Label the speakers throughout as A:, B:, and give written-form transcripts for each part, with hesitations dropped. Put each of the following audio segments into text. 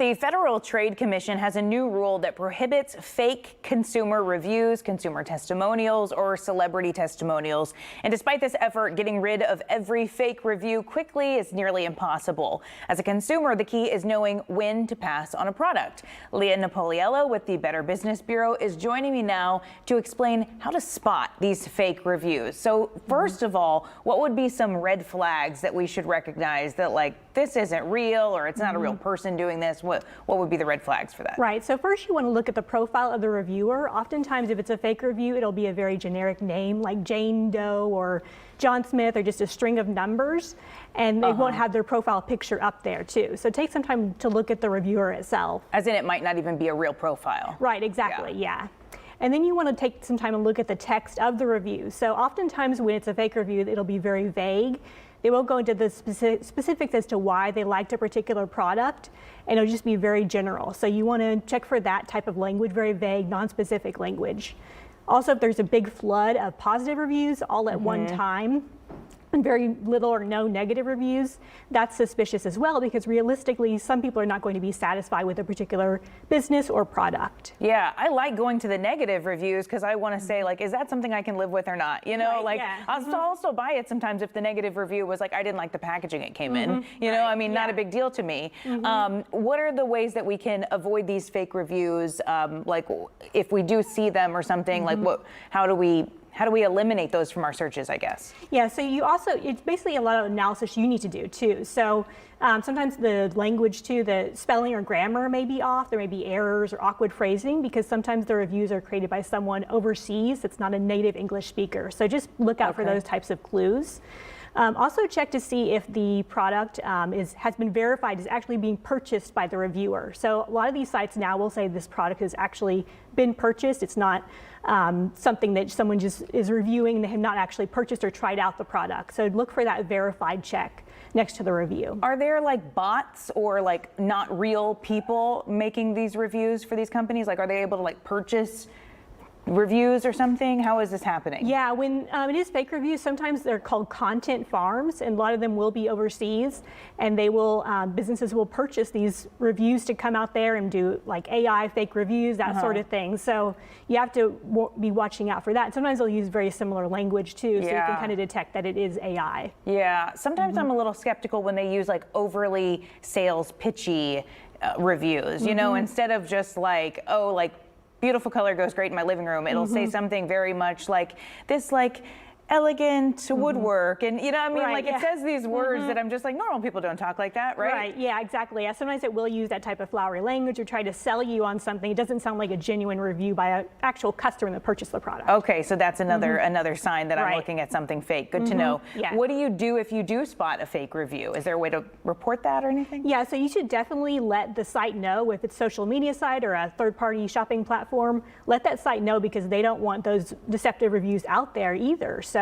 A: The Federal Trade Commission has a new rule that prohibits fake consumer reviews, consumer testimonials, or celebrity testimonials. And despite this effort, getting rid of every fake review quickly is nearly impossible. As a consumer, the key is knowing when to pass on a product. Leah Napoliello with the Better Business Bureau is joining me now to explain how to spot these fake reviews. So first of all, what would be some red flags that we should recognize that, like, this isn't real or it's not a real person doing this? What would be the red flags for that?
B: Right. So first you want to look at the profile of the reviewer. Oftentimes if it's a fake review, it'll be a very generic name like Jane Doe or John Smith or just a string of numbers, and they won't have their profile picture up there too. So take some time to look at the reviewer itself.
A: As in, it might not even be a real profile.
B: Right, exactly, yeah. And then you want to take some time and look at the text of the review. So oftentimes when it's a fake review, it'll be very vague. They won't go into the specifics as to why they liked a particular product, and it'll just be very general. So you want to check for that type of language, very vague, non-specific language. Also, if there's a big flood of positive reviews all at one time, and very little or no negative reviews, that's suspicious as well, because realistically, some people are not going to be satisfied with a particular business or product.
A: Yeah, I like going to the negative reviews because I want to say, like, is that something I can live with or not? You know,
B: Right,
A: like,
B: yeah.
A: I'll also buy it sometimes if the negative review was like, I didn't like the packaging it came in. You know, I mean, not a big deal to me. What are the ways that we can avoid these fake reviews? Like, if we do see them or something, like, how do we eliminate those from our searches, I guess?
B: Yeah, so it's basically a lot of analysis you need to do too. So sometimes the language too, the spelling or grammar may be off. There may be errors or awkward phrasing because sometimes the reviews are created by someone overseas that's not a native English speaker. So just look out for those types of clues. Also check to see if the product has been verified as actually being purchased by the reviewer. So a lot of these sites now will say this product has actually been purchased. It's not something that someone just is reviewing and they have not actually purchased or tried out the product. So look for that verified check next to the review.
A: Are there like bots or like not real people making these reviews for these companies? Like, are they able to like purchase reviews or something? How is this happening?
B: Yeah, when it is fake reviews, sometimes they're called content farms, and a lot of them will be overseas, and they will businesses will purchase these reviews to come out there and do like AI fake reviews, that sort of thing. So you have to be watching out for that. And sometimes they'll use very similar language too, so you can kind of detect that it is AI.
A: Yeah, sometimes I'm a little skeptical when they use like overly sales pitchy reviews, you know, instead of just like, oh, like, beautiful color goes great in my living room. It'll say something very much like this, like elegant woodwork, and you know what I mean, like it says these words that I'm just like, normal people don't talk like that, right?
B: Right, yeah, exactly. Yeah, sometimes it will use that type of flowery language or try to sell you on something. It doesn't sound like a genuine review by an actual customer that purchased the product.
A: Okay, so that's another sign that I'm looking at something fake. Good to know.
B: Yeah.
A: What do you do if you do spot a fake review? Is there a way to report that or anything?
B: Yeah, so you should definitely let the site know if it's a social media site or a third-party shopping platform. Let that site know because they don't want those deceptive reviews out there either. So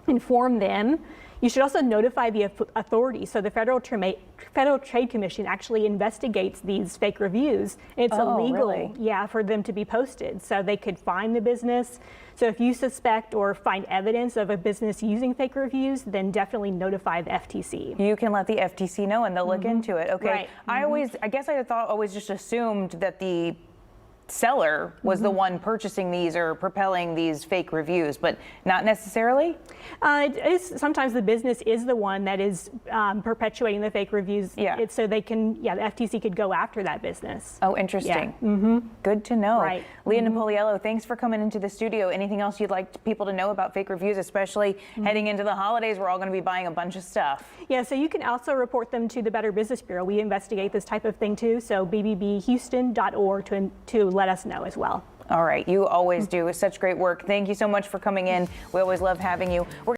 B: inform them. You should also notify the authorities. So the Federal Trade Commission actually investigates these fake reviews. It's illegal, for them to be posted. So they could fine the business. So if you suspect or find evidence of a business using fake reviews, then definitely notify the FTC.
A: You can let the FTC know and they'll look into it. Okay.
B: Right.
A: I guess I always just assumed that the seller was the one purchasing these or propelling these fake reviews, but not necessarily?
B: Sometimes the business is the one that is perpetuating the fake reviews. So they can, the FTC could go after that business.
A: Oh, interesting. Good to know.
B: Right.
A: Leah Napoliello, thanks for coming into the studio. Anything else you'd like people to know about fake reviews, especially heading into the holidays? We're all going to be buying a bunch of stuff.
B: Yeah, so you can also report them to the Better Business Bureau. We investigate this type of thing too, so bbbhouston.org to let us know as well.
A: All right, you always do such great work. Thank you so much for coming in. We always love having you.